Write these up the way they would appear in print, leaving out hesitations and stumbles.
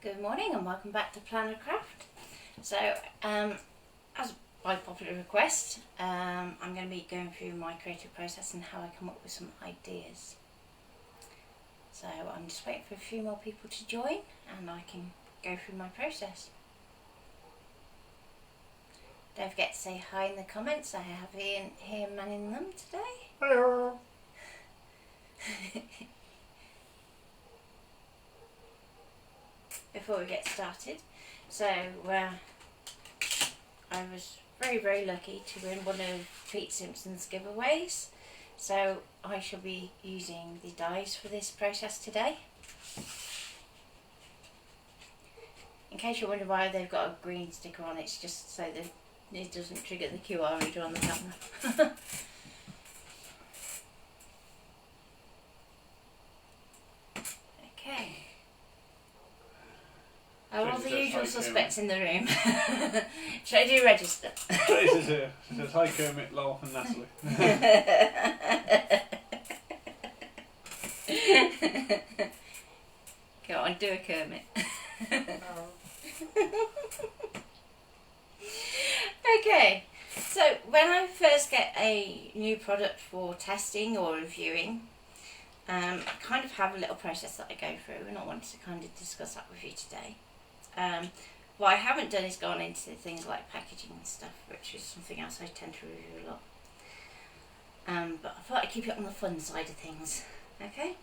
Good morning and welcome back to Planner Craft. So, as by popular request, I'm going to be going through my creative process and how I come up with some ideas. So I'm just waiting for a few more people to join and I can go through my process. Don't forget to say hi in the comments. I have Ian here manning them today. Hello. Before we get started, so I was very lucky to win one of Pete Simpson's giveaways, so I shall be using the dies for this process today. In case you're wondering why they've got a green sticker on, it's just so that it doesn't trigger the QR reader on the camera. Okay. Are all the usual suspects in the room? Should I do register? Tracy's here. She says, hi Kermit, Lol and Natalie. Go on, do a Kermit. Okay, so when I first get a new product for testing or reviewing, I kind of have a little process that I go through, and I wanted to kind of discuss that with you today. What I haven't done is gone into things like packaging and stuff, which is something else I tend to review a lot. But I thought I'd keep it on the fun side of things. Okay,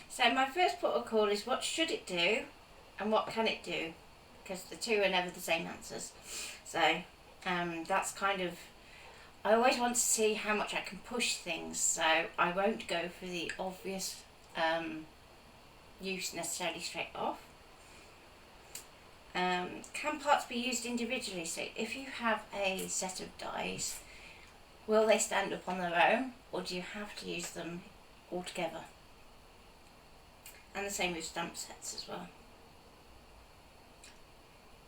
so my first protocol is what should it do and what can it do, because the two are never the same answers. So that's kind of, I always want to see how much I can push things, so I won't go for the obvious use necessarily straight off. Can parts be used individually? So if you have a set of dies, will they stand up on their own, or do you have to use them all together? And the same with stamp sets as well.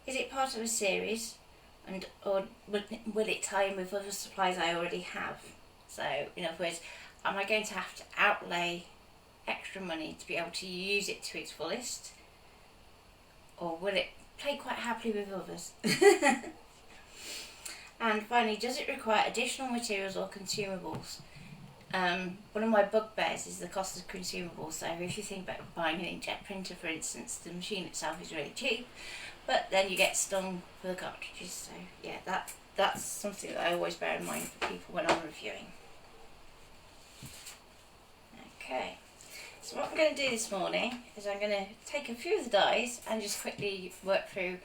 Is it part of a series, or will it tie in with other supplies I already have? So in other words, am I going to have to outlay extra money to be able to use it to its fullest, or will it play quite happily with others? And finally, does it require additional materials or consumables? One of my bugbears is the cost of consumables. So if you think about buying an inkjet printer, for instance, the machine itself is really cheap, but then you get stung for the cartridges. So yeah, that's something that I always bear in mind for people when I'm reviewing. Okay, so what I'm going to do this morning is I'm going to take a few of the dies and just quickly work through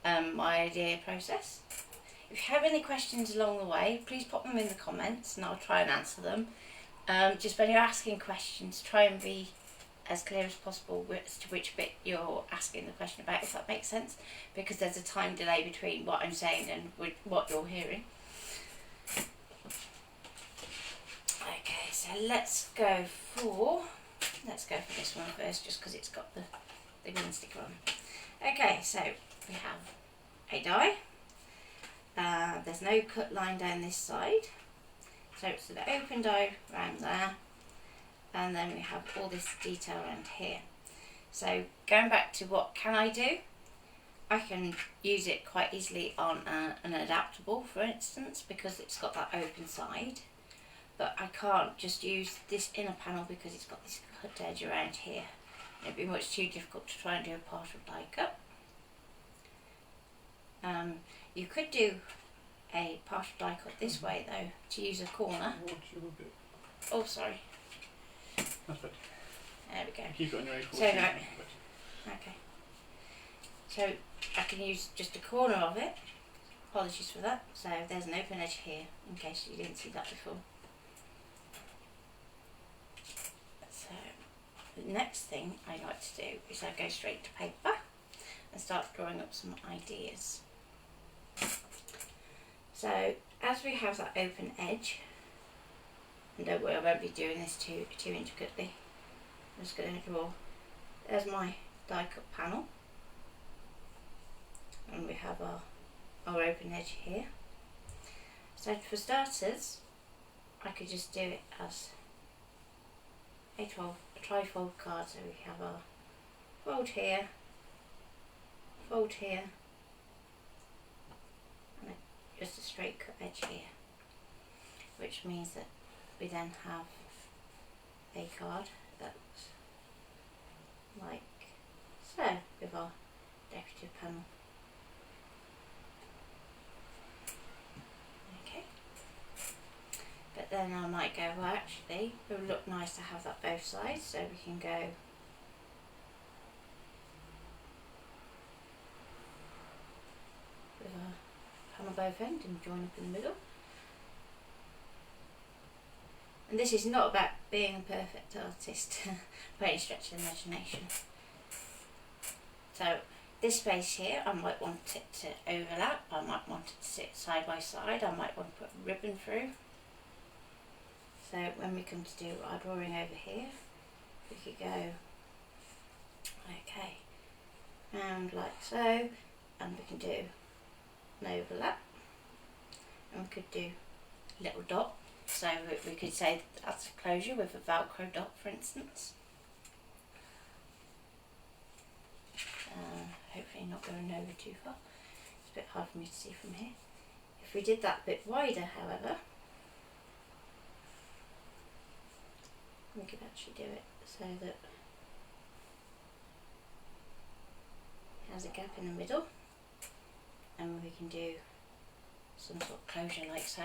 my idea process. If you have any questions along the way, please pop them in the comments and I'll try and answer them. Just when you're asking questions, try and be as clear as possible as to which bit you're asking the question about, if that makes sense, because there's a time delay between what I'm saying and what you're hearing. Okay, so let's go for this one first, just because it's got the green sticker on. Okay, so we have a die. There's no cut line down this side, so it's an open die around there, and then we have all this detail around here. So going back to what can I do, I can use it quite easily on an adaptable, for instance, because it's got that open side, but I can't just use this inner panel because it's got this cut edge around here. It'd be much too difficult to try and do a partial die cut. You could do a partial die cut this way though, to use a corner. Oh, sorry. That's better. There we go. Keep it on your A4. So no. Okay. So I can use just a corner of it. Apologies for that. So there's an open edge here, in case you didn't see that before. So the next thing I like to do is I go straight to paper and start drawing up some ideas. So as we have that open edge, and don't worry, I won't be doing this too intricately. I'm just going to draw. There's my die cut panel, and we have our open edge here. So for starters, I could just do it as a trifold card. So we have our fold here, fold here, and just a straight cut edge here, which means that we then have a card that's like so with our decorative panel. Okay, but then I might go, well actually it would look nice to have that both sides, so we can go with a panel both end and join up in the middle. And this is not about being a perfect artist by any stretch of the imagination. So this space here, I might want it to overlap, I might want it to sit side by side, I might want to put a ribbon through. So when we come to do our drawing over here, we could go, okay, round like so, and we can do an overlap, and we could do a little dot. So we could say that's a closure with a Velcro dot, for instance. Hopefully not going over too far. It's a bit hard for me to see from here. If we did that a bit wider, however, we could actually do it so that it has a gap in the middle, and we can do some sort of closure like so.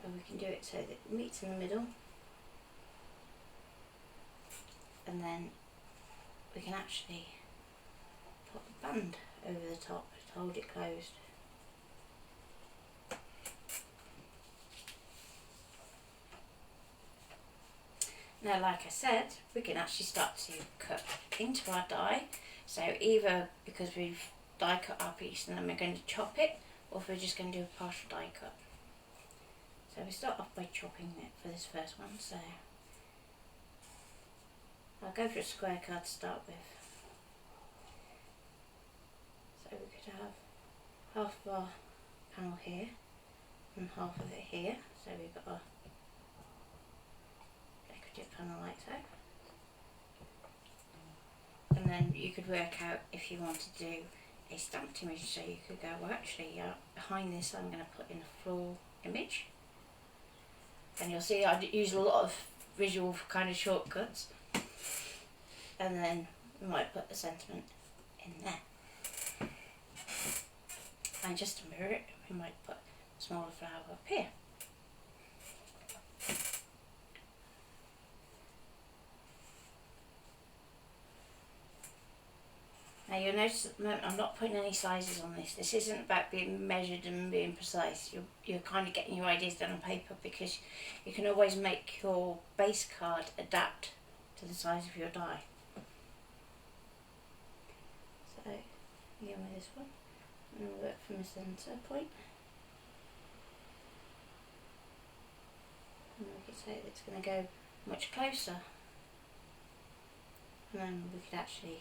And we can do it so that it meets in the middle, and then we can actually put a band over the top to hold it closed. Now, like I said, we can actually start to cut into our die. So either because we've die cut our piece and then we're going to chop it, or if we're just going to do a partial die cut. So we start off by chopping it for this first one. So I'll go for a square card to start with. So we could have half of our panel here and half of it here. So we've got our decorative panel like so. And then you could work out if you want to do a stamped image. So you could go, well actually behind this I'm going to put in a floral image. And you'll see I use a lot of visual kind of shortcuts, and then we might put the sentiment in there, and just to mirror it we might put a smaller flower up here. Now you'll notice at the moment I'm not putting any sizes on this. This isn't about being measured and being precise. You're kind of getting your ideas down on paper, because you can always make your base card adapt to the size of your die. So again with this one, and we'll work from the centre point. And we could say that it's going to go much closer. And then we could actually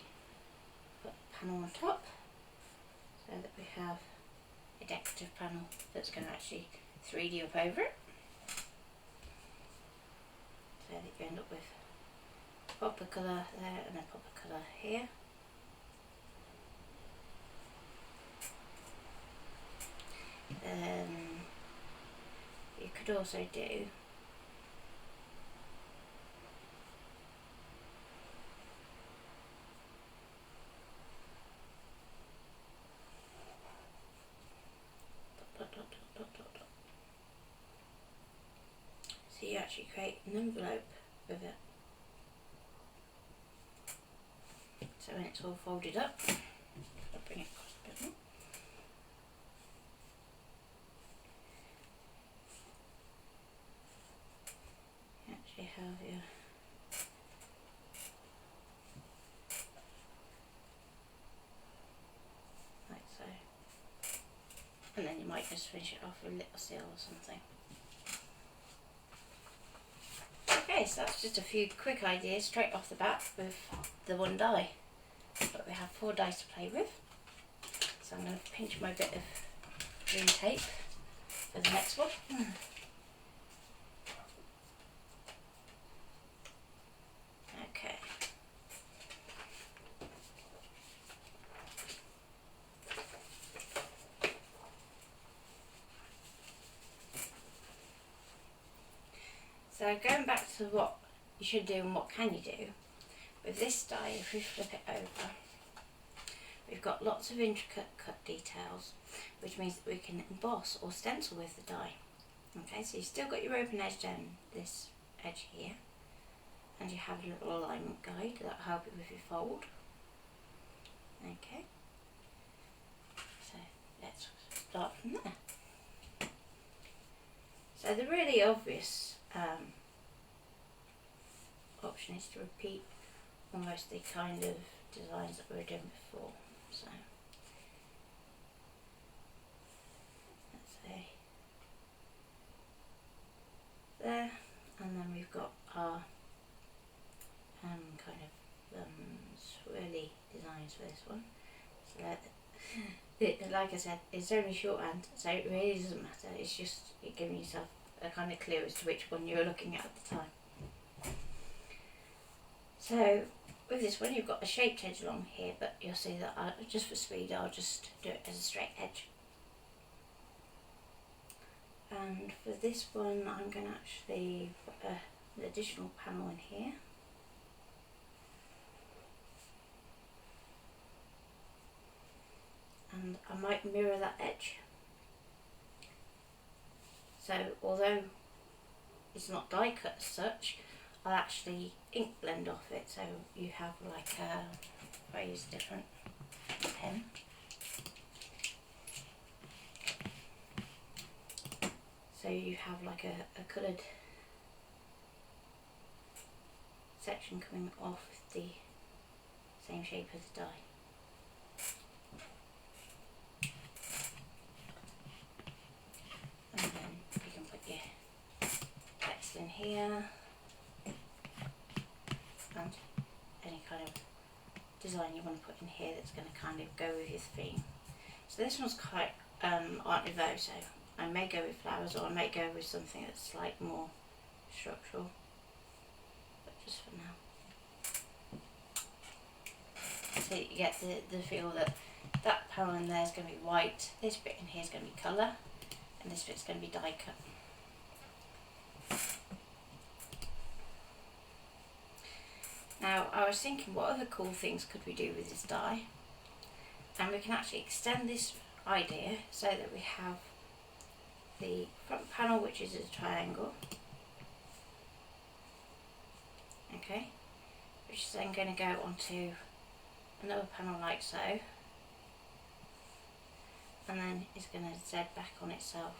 put a panel on top, so that we have a decorative panel that's going to actually 3D up over it, so that you end up with a pop of colour there and a pop of colour here. You could also do so you actually create an envelope with it. So when it's all folded up, I'll bring it across a bit more. You actually have your like so. And then you might just finish it off with a little seal or something. Okay, so that's just a few quick ideas straight off the bat with the one die. But we have 4 dice to play with. So I'm going to pinch my bit of green tape for the next one. So going back to what you should do and what can you do, with this die, if we flip it over, we've got lots of intricate cut details, which means that we can emboss or stencil with the die. Okay, so you've still got your open edge down this edge here, and you have a little alignment guide that'll help you with your fold. Okay, so let's start from there. So the really obvious option is to repeat almost the kind of designs that we were doing before. So let's say there, and then we've got our kind of swirly designs for this one. So that, like I said, it's only shorthand, so it really doesn't matter. It's just you're giving yourself a kind of clue as to which one you're looking at the time. So with this one, you've got a shaped edge along here, but you'll see that just for speed, I'll just do it as a straight edge. And for this one, I'm going to actually put an additional panel in here. And I might mirror that edge. So although it's not die cut as such, I'll actually ink blend off it, so you have like if I use a different pen. So you have like a coloured section coming off the same shape as the die. And then you can put your text in here and any kind of design you want to put in here that's going to kind of go with your theme. So this one's quite Art Nouveau, so I may go with flowers or I may go with something that's like more structural, but just for now. So you get the feel that that panel in there is going to be white, this bit in here is going to be colour, and this bit's going to be die cut. Now I was thinking, what other cool things could we do with this die? And we can actually extend this idea so that we have the front panel, which is a triangle, okay, which is then going to go onto another panel like so, and then it's going to Z back on itself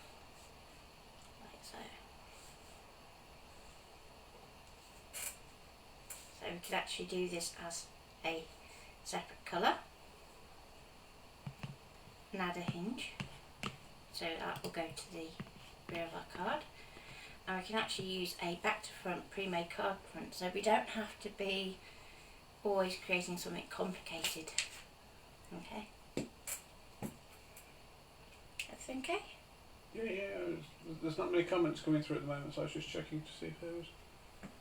like so. So we could actually do this as a separate colour and add a hinge, so that will go to the rear of our card, and we can actually use a back to front pre-made card print, so we don't have to be always creating something complicated. Okay, that's okay? Yeah, there's not many comments coming through at the moment, so I was just checking to see if there was.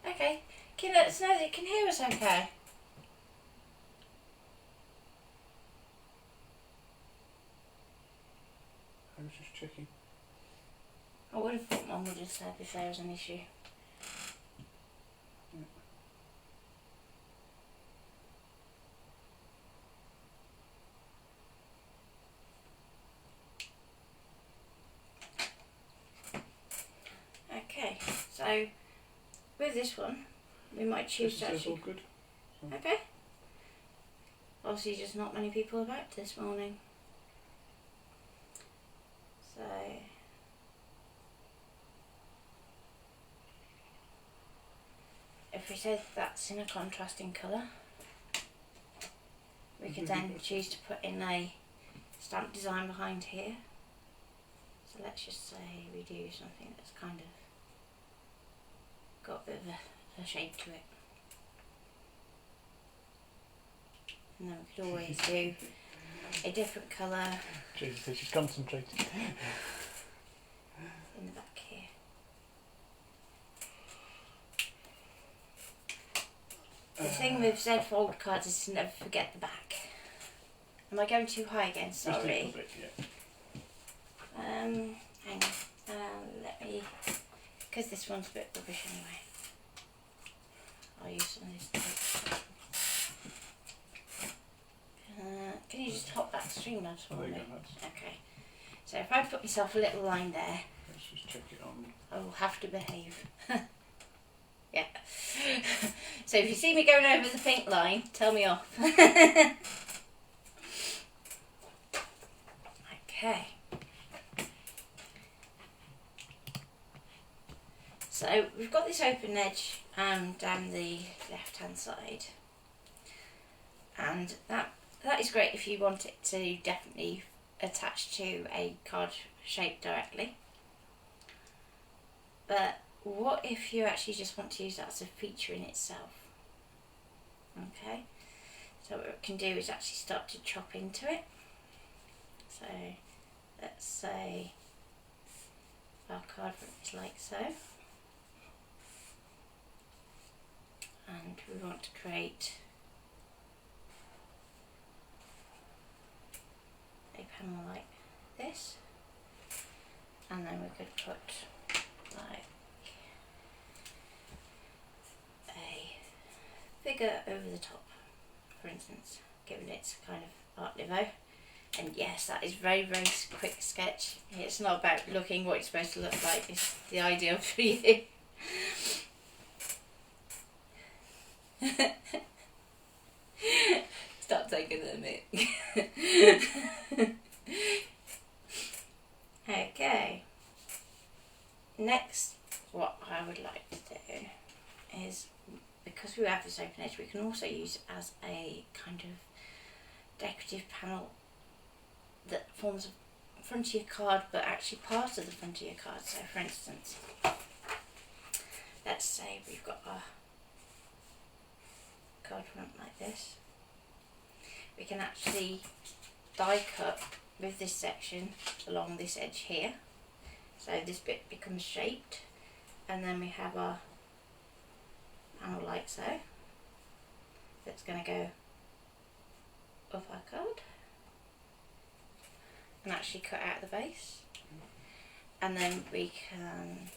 Okay, can you let us know that you can hear us okay? I was just checking. I would have thought Mum would have said if there was an issue. Okay, so with this one, we might choose to actually. All good. Okay. Obviously, just not many people about this morning. So if we say that's in a contrasting colour, we could then choose to put in a stamp design behind here. So let's just say we do something that's kind of got a bit of a shape to it. And then we could always do a different colour Jesus, she's concentrating. in the back here. The thing with Z-fold cards is to never forget the back. Am I going too high again? Just a Sorry. little bit, yeah. Hang on. Let me because this one's a bit rubbish anyway, I'll use some of these tape. Can you just hop that Streamlabs for me? Okay. So if I put myself a little line there, let's just check it on. I will have to behave. Yeah. So if you see me going over the pink line, tell me off. Okay. So we've got this open edge down the left hand side, and that is great if you want it to definitely attach to a card shape directly. But what if you actually just want to use that as a feature in itself? Okay, so what we can do is actually start to chop into it. So let's say our card is like so, and we want to create a panel like this, and then we could put like a figure over the top, for instance, giving it kind of art nouveau. And yes, that is very, very quick sketch. It's not about looking what it's supposed to look like, it's the idea for you. Stop taking a minute. Okay. Next, what I would like to do is, because we have this open edge, we can also use it as a kind of decorative panel that forms a front of your card, but actually part of the front of your card. So for instance, let's say we've got our card front like this. We can actually die cut with this section along this edge here, so this bit becomes shaped, and then we have our panel like so that's going to go up our card and actually cut out the base, and then we can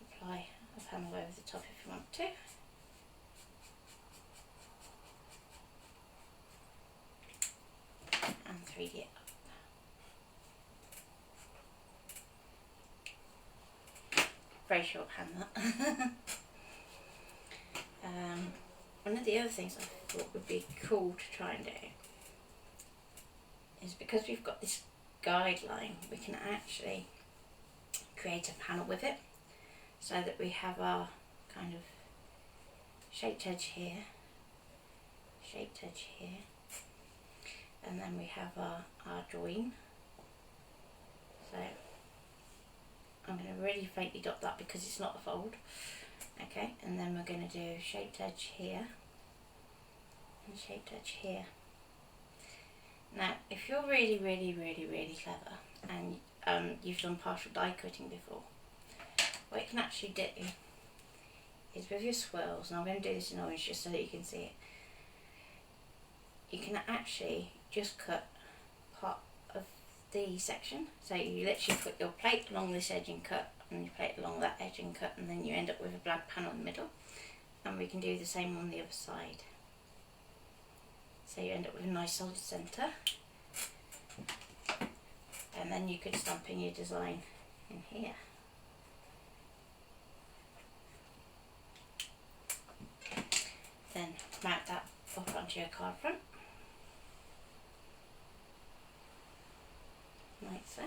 apply a panel over the top if you want to. And 3D it up. Very shorthand that. One of the other things I thought would be cool to try and do is, because we've got this guideline, we can actually create a panel with it, so that we have our kind of shaped edge here, shaped edge here, and then we have our join. So I'm going to really faintly dot that because it's not a fold. Okay, and then we're going to do shaped edge here and shaped edge here. Now if you're really clever and you've done partial die cutting before, what you can actually do is, with your swirls, and I'm going to do this in orange just so that you can see it, you can actually just cut part of the section. So you literally put your plate along this edge and cut, and your plate along that edge and cut, and then you end up with a black panel in the middle. And we can do the same on the other side. So you end up with a nice solid centre, and then you could stamp in your design in here. Then mount that up onto your card front, like so.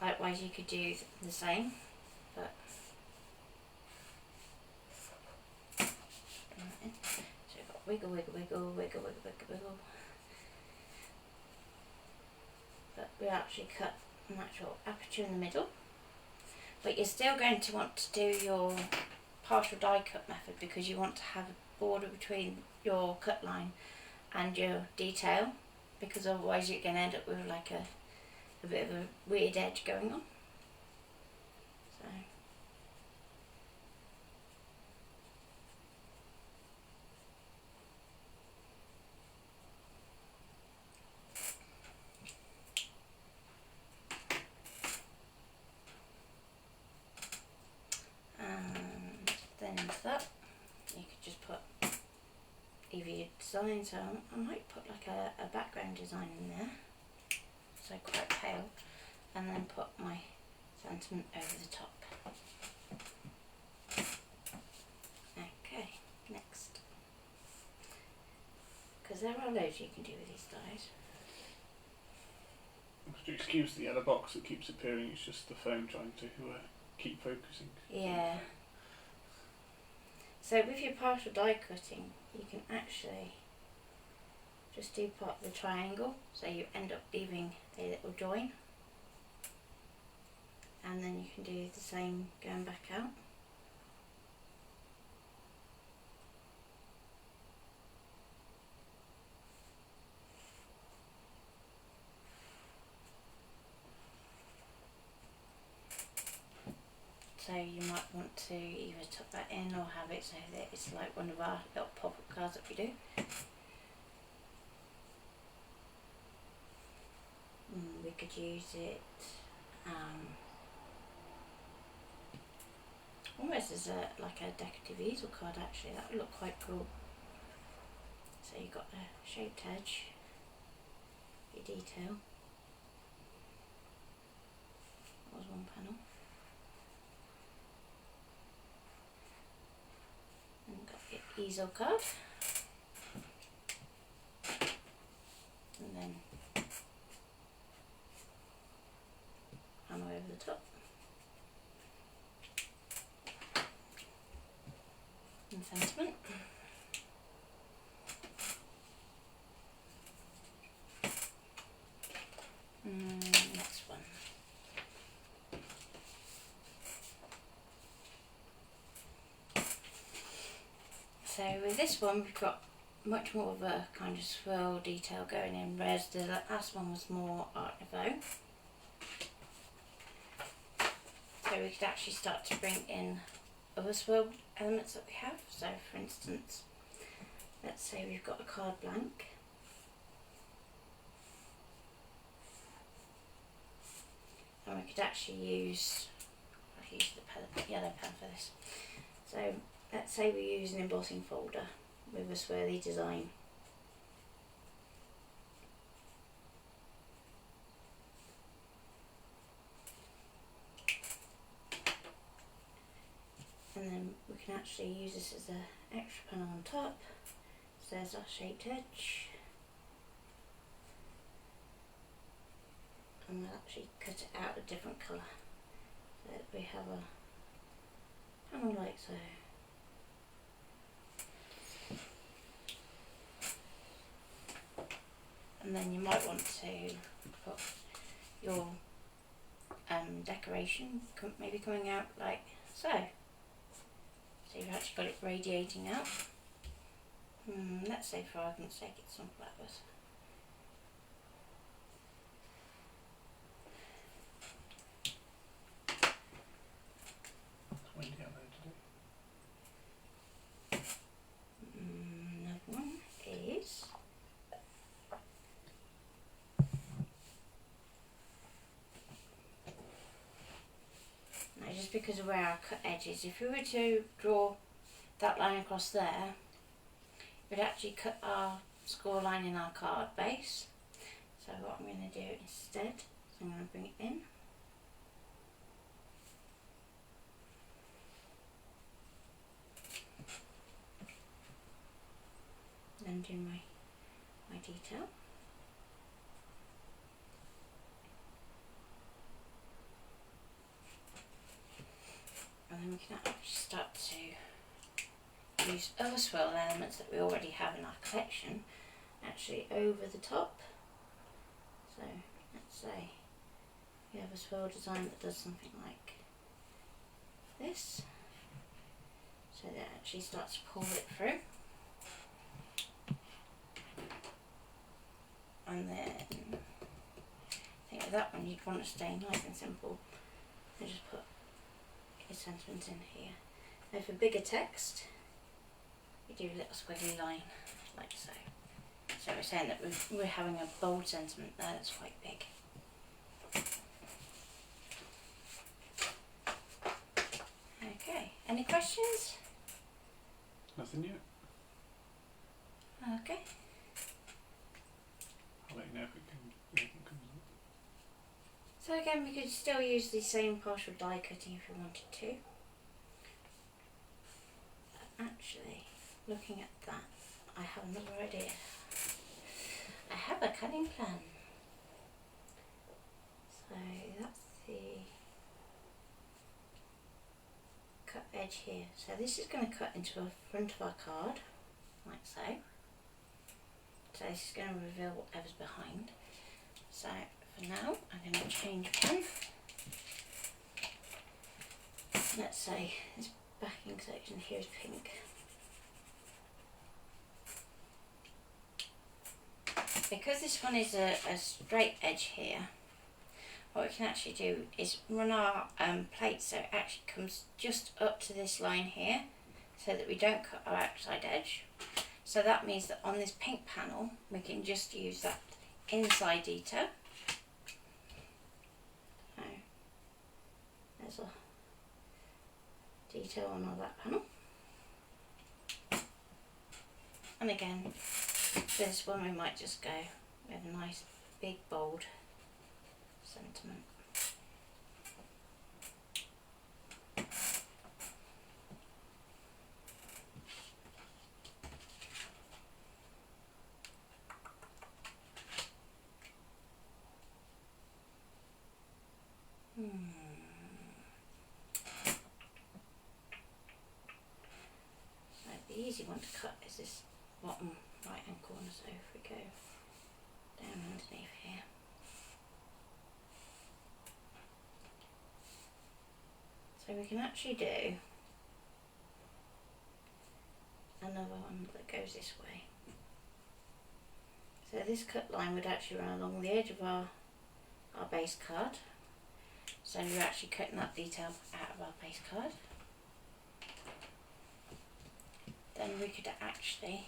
Likewise you could do the same, but so we've got wiggle, wiggle, wiggle, wiggle, wiggle, wiggle, wiggle. But we actually cut an actual aperture in the middle. But you're still going to want to do your partial die cut method, because you want to have a border between your cut line and your detail, because otherwise you're going to end up with like a bit of a weird edge going on. So doing so, I might put like a background design in there, so quite pale, and then put my sentiment over the top. Okay, next. Because there are loads you can do with these dies. To excuse the yellow box that keeps appearing, it's just the phone trying to keep focusing. Yeah. So with your partial die cutting, you can actually just do part of the triangle, so you end up leaving a little join, and then you can do the same going back out. So you might want to either tuck that in or have it so that it's like one of our little pop-up cards that we do. We could use it almost as like a decorative easel card actually. That would look quite cool. So you've got the shaped edge, your detail. That was one panel. And got your easel card. And then panel over the top. And sentiment. Next one. So with this one we've got much more of a kind of swirl detail going in, whereas the last one was more Art Nouveau. So we could actually start to bring in other swirl elements that we have. So for instance, let's say we've got a card blank. And we could actually use, I'll use the yellow pen for this. So let's say we use an embossing folder with a swirly design. And then we can actually use this as an extra panel on top. So there's our shaped edge. And we'll actually cut it out a different colour. So that we have a panel like so. And then you might want to put your decoration maybe coming out like so. So you've actually got it radiating out. Let's say for argument's sake it's some flowers. It's windy out there today. Another one is now, just because of where our cut edge is, if we were to draw that line across there, we'd actually cut our score line in our card base. So what I'm going to do instead is I'm going to bring it in. Then do my detail. And then we can actually start to use other swirl elements that we already have in our collection actually over the top. So let's say we have a swirl design that does something like this. So that actually starts to pull it through. And then I think with that one you'd want to stay nice and simple and just put your sentiment in here. Now for bigger text you do a little squiggly line like so. So we're saying that we're having a bold sentiment there that's quite big. Okay, any questions? Nothing yet. Okay. So again, we could still use the same partial die cutting if we wanted to. But actually, looking at that, I have another idea. I have a cutting plan. So that's the cut edge here. So this is going to cut into the front of our card, like so. So this is going to reveal whatever's behind. So for now, I'm going to change pen. Let's say this backing section here is pink. Because this one is a straight edge here, what we can actually do is run our plate so it actually comes just up to this line here, so that we don't cut our outside edge. So that means that on this pink panel we can just use that inside detail. So there's a detail on all that panel. And again, this one we might just go with a nice big bold sentiment. So the easy one to cut is this bottom right hand corner, so if we go down underneath here, so we can actually do another one that goes this way. So this cut line would actually run along the edge of our base card, so we're actually cutting that detail out of our base card. Then we could actually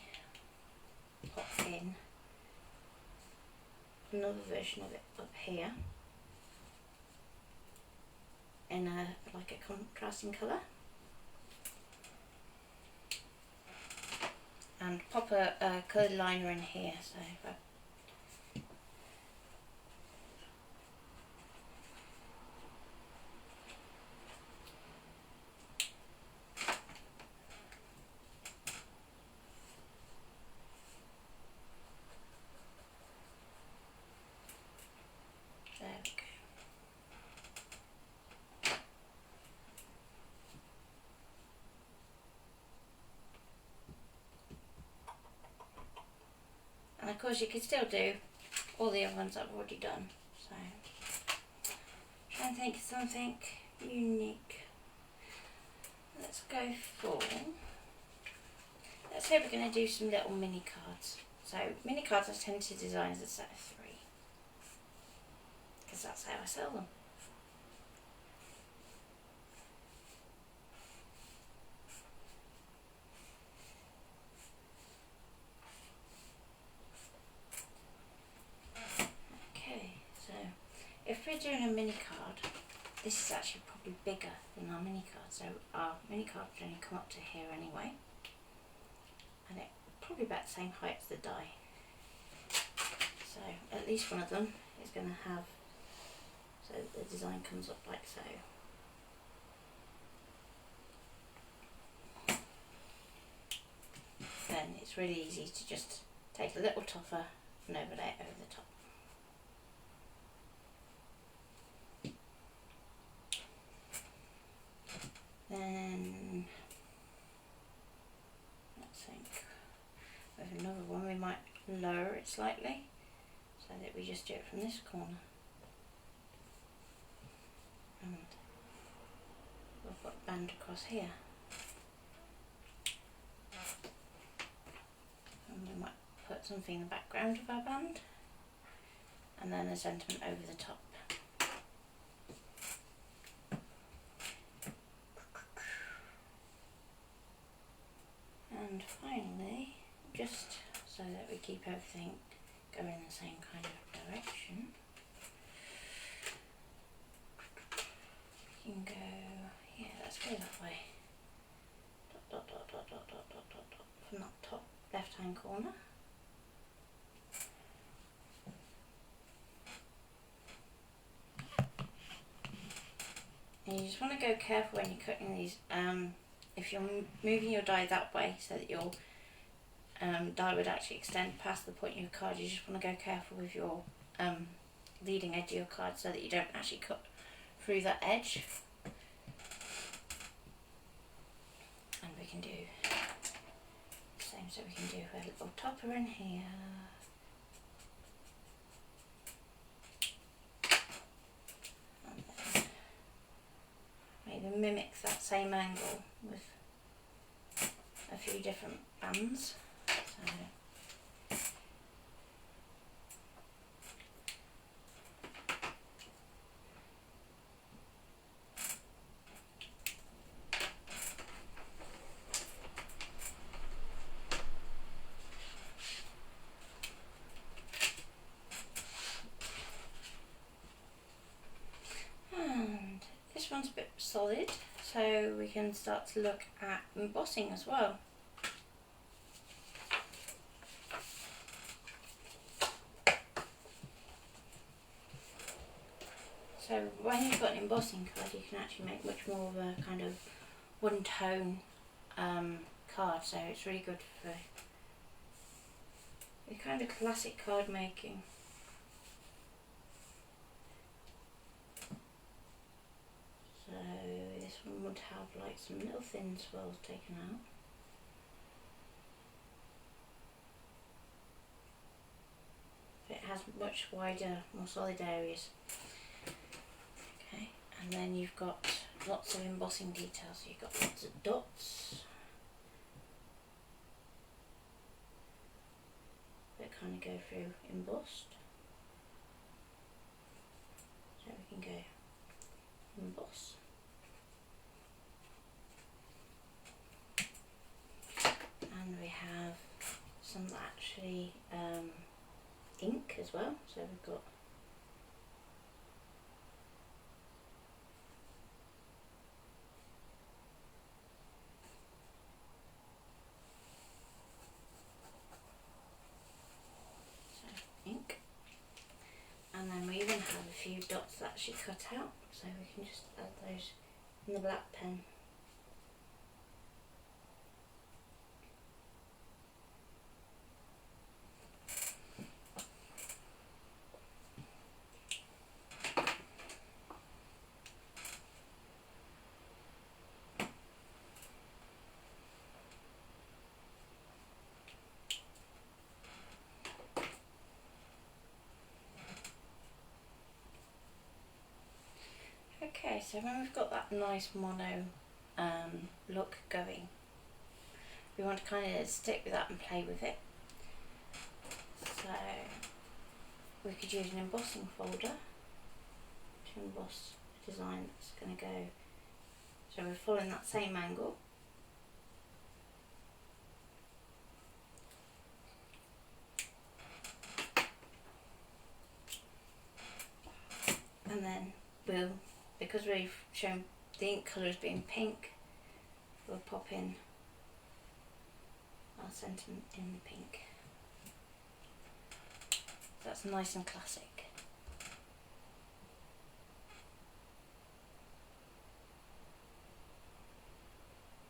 pop in another version of it up here in like a contrasting colour, and pop a coloured liner in here. So if I there we go. And of course you could still do all the other ones I've already done. So try and think of something unique. Let's go for, let's say we're going to do some little mini cards. So mini cards I tend to design as a set of 3, because that's how I sell them. Okay, so if we're doing a mini card, this is actually probably bigger than our mini card, so our mini card would only come up to here anyway, and it's probably about the same height as the die. So at least one of them is going to have, so the design comes up like so. Then it's really easy to just take a little toffer and overlay it over the top. Then let's think, with another one we might lower it slightly so that we just do it from this corner, and we'll put a band across here, and we might put something in the background of our band, and then a sentiment over the top. And finally, just so that we keep everything going in the same kind of direction, you can go, yeah, let's go that way. Dot, dot, dot, dot, dot, dot, dot, dot, from that top left hand corner. you just want to go careful when you're cutting these. If you're moving your die that way so that your die would actually extend past the point of your card, you just want to go careful with your leading edge of your card so that you don't actually cut through that edge. And we can do the same, so we can do a little topper in here. And then maybe mimic that same angle with a few different bands. So, and this one's a bit solid, so we can start to look at embossing as well. So when you've got an embossing card, you can actually make much more of a kind of one-tone card, so it's really good for the kind of classic card making. So this one would have like some little thin swirls taken out. It has much wider, more solid areas. Okay, and then you've got lots of embossing details. So you've got lots of dots that kind of go through embossed. So we can go emboss. And we have some actually ink as well. So we've got ink, and then we even have a few dots that actually cut out, so we can just add those in the black pen. Okay, so when we've got that nice mono look going, we want to kind of stick with that and play with it. So we could use an embossing folder to emboss a design that's going to go, so we're following that same angle. And then we'll, because we've shown the ink colour as being pink, we'll pop in our sentiment in the pink. So that's nice and classic.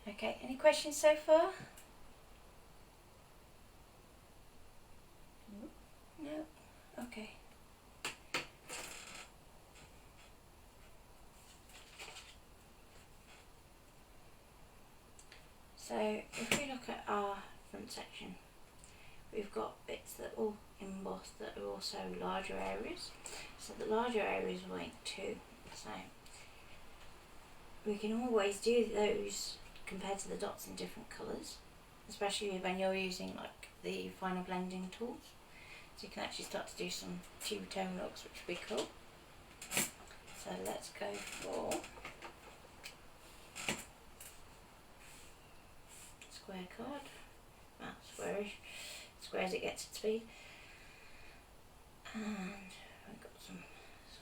Okay, any questions so far? No? Okay. So if we look at our front section, we've got bits that are all embossed that are also larger areas. So the larger areas are like 2. So we can always do those compared to the dots in different colours, especially when you're using like the final blending tools. So you can actually start to do some two-tone looks, which would be cool. So let's go for square card. Squarish, square as it gets at speed. And we've got some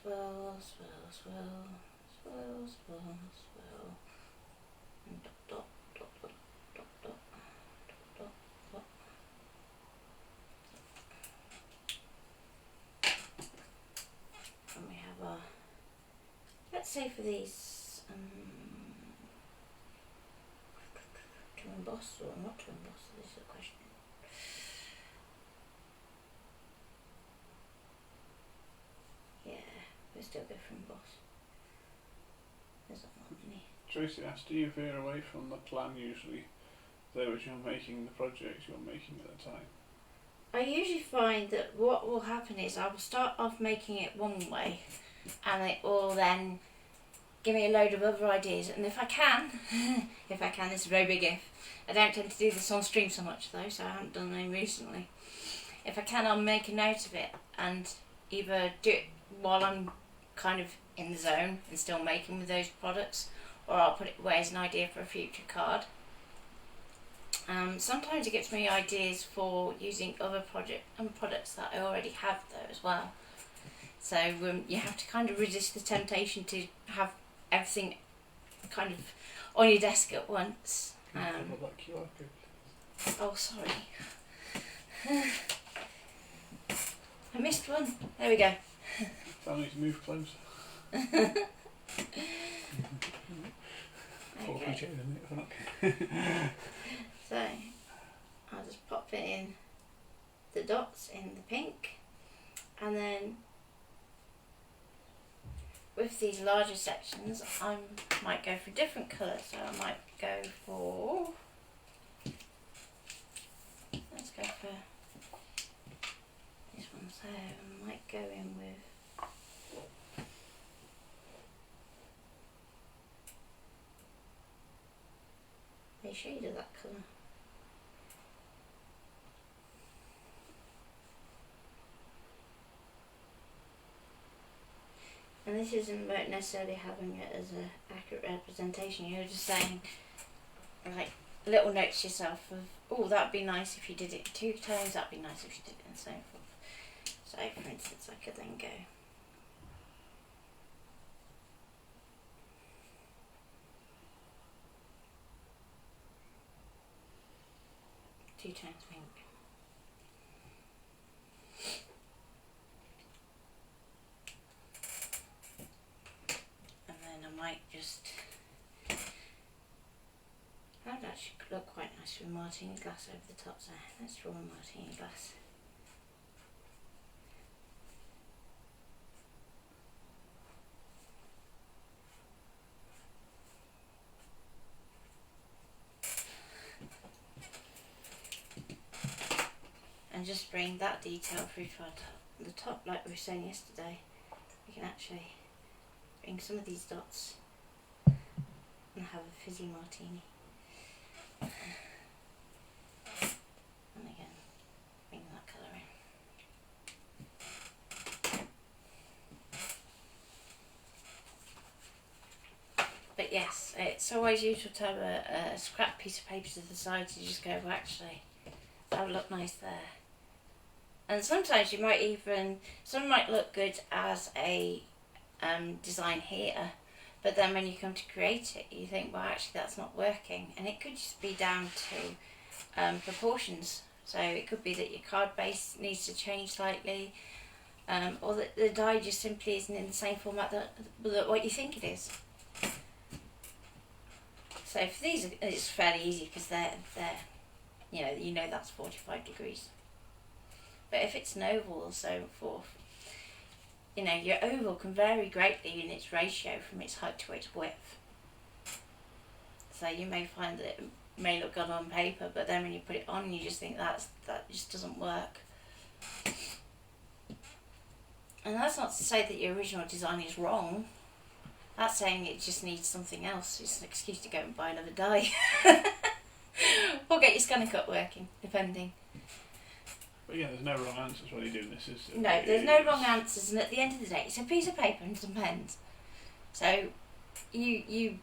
swirl, swirl, swirl, swirl, swirl, swirl, and dot, dot, dot, dot, dot, dot, dot, dot, dot. And we have our, let's say for these to emboss or not to emboss, this is a question. Yeah, we'll still go for emboss. There's not many. Tracy asked, do you veer away from the plan usually, though as you're making the projects you're making at the time? I usually find that what will happen is I will start off making it one way, and it will then give me a load of other ideas. And if I can, this is a very big if. I don't tend to do this on stream so much though, so I haven't done any recently. If I can, I'll make a note of it and either do it while I'm kind of in the zone and still making with those products, or I'll put it away as an idea for a future card. Sometimes it gives me ideas for using other products that I already have though as well. So you have to kind of resist the temptation to have everything kind of on your desk at once. That QR code. Oh, sorry. I missed one. There we go. I need to move closer. Okay. So I'll just pop it in the dots in the pink, and then with these larger sections I might go for a different colour, so I might go for, let's go for this one, so I might go in with a shade of that colour. And this isn't about necessarily having it as an accurate representation, you're just saying, like, little notes to yourself of, oh, that'd be nice if you did it 2 times, that'd be nice if you did it, and so forth. So, for instance, I could then go 2 times pink. And then I might just, that would actually look quite nice with martini glass over the top there. Let's draw a martini glass. And just bring that detail through to the top, like we were saying yesterday. You can actually bring some of these dots and have a fizzy martini. And again, bring that colour in. But yes, it's always useful to have a scrap piece of paper to the side to just go, well, actually, that would look nice there. And sometimes you might even, some might look good as a design here, but then when you come to create it, you think, well, actually that's not working. And it could just be down to proportions. So it could be that your card base needs to change slightly, or that the die just simply isn't in the same format that what you think it is. So for these, it's fairly easy because they're you know that's 45 degrees. But if it's an oval or so forth, you know, your oval can vary greatly in its ratio from its height to its width. So you may find that it may look good on paper, but then when you put it on, you just think that just doesn't work. And that's not to say that your original design is wrong. That's saying it just needs something else. It's an excuse to go and buy another die. Or get your scanner cut working, depending. But yeah, there's no wrong answers when you're doing this, is there? No, there's no wrong answers, and at the end of the day, it's a piece of paper and some pens. So you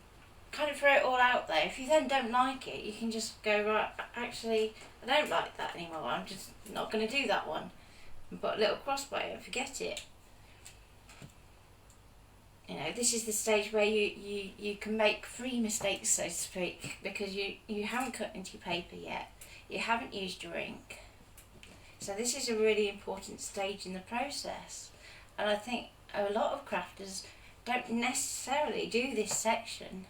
kind of throw it all out there. If you then don't like it, you can just go, right, actually, I don't like that anymore. I'm just not going to do that one. And put a little cross by it and forget it. You know, this is the stage where you can make 3 mistakes, so to speak, because you haven't cut into your paper yet. You haven't used your ink. So this is a really important stage in the process. And I think a lot of crafters don't necessarily do this section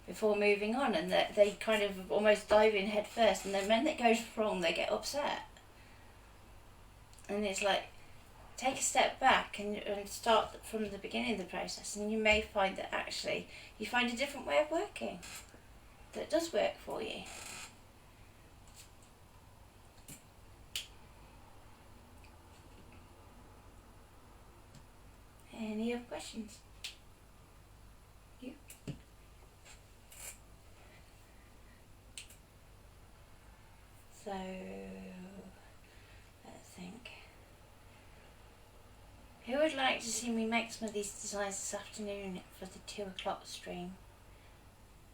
before moving on, and that they kind of almost dive in head first, and then when it goes wrong they get upset. And it's like, take a step back and start from the beginning of the process, and you may find that actually you find a different way of working that does work for you. Any other questions? You? So, let's think. Who would like to see me make some of these designs this afternoon for the 2 o'clock stream?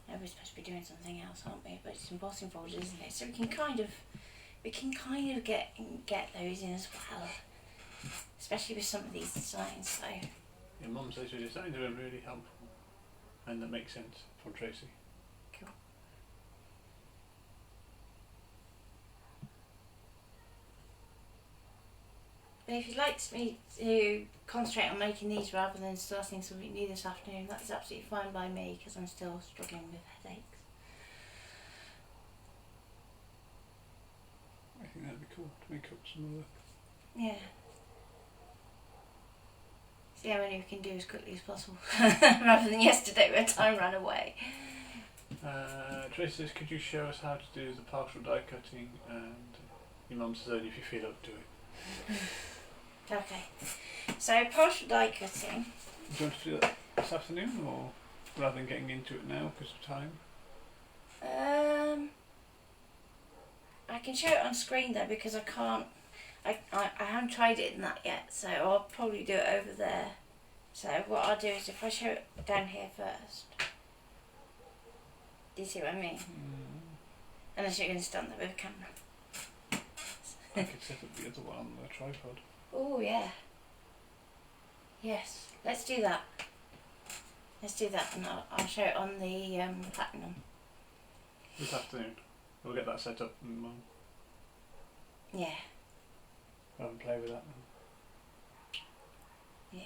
No, we're supposed to be doing something else, aren't we? But it's embossing folders, isn't it? So we can kind of get those in as well, especially with some of these designs. So. Your mum says your designs are really helpful, and that makes sense from Tracy. Cool. But if you'd like me to concentrate on making these rather than starting something new this afternoon, that's absolutely fine by me, because I'm still struggling with headaches. I think that'd be cool to make up some of the... Yeah. See how many we can do as quickly as possible, rather than yesterday where time ran away. Tracy says, could you show us how to do the partial die cutting? And your mum says only if you feel up to it. Okay, so partial die cutting. Do you want to do that this afternoon, or rather than getting into it now because of time? I can show it on screen though, because I can't. I haven't tried it in that yet, so I'll probably do it over there. So what I'll do is, if I show it down here first, do you see what I mean? Unless you're going to stand there with a camera. I could set up the other one on the tripod. Oh yeah. Yes, let's do that. Let's do that, and I'll show it on the platinum. This afternoon. We'll get that set up and Yeah. have and play with that. Yeah.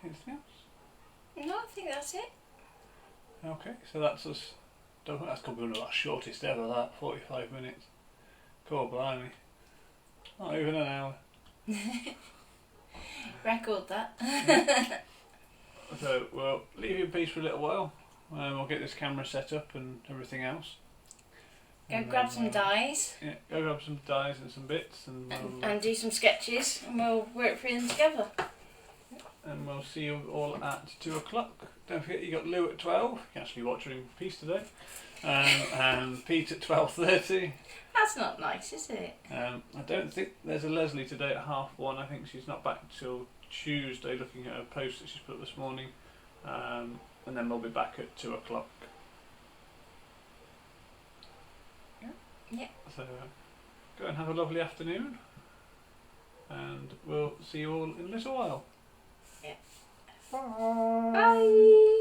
Anything else? No, I think that's it. Okay, so that's us. That's going to be our shortest ever, that 45 minutes. God blimey. Not even an hour. Record that. Yeah. So we'll leave you in peace for a little while. We'll get this camera set up and everything else. Go grab some dies. Yeah, go grab some dies and some bits, and And do some sketches, and we'll work through them together. And we'll see you all at 2 o'clock. Don't forget you got Lou at 12. You can actually watch her in peace today. And Pete at 12:30. That's not nice, is it? I don't think there's a Leslie today at 1:30. I think she's not back till Tuesday, looking at her post that she's put this morning. And then we'll be back at 2 o'clock. Yeah. Yeah. So go and have a lovely afternoon. And we'll see you all in a little while. Yeah. Bye. Bye.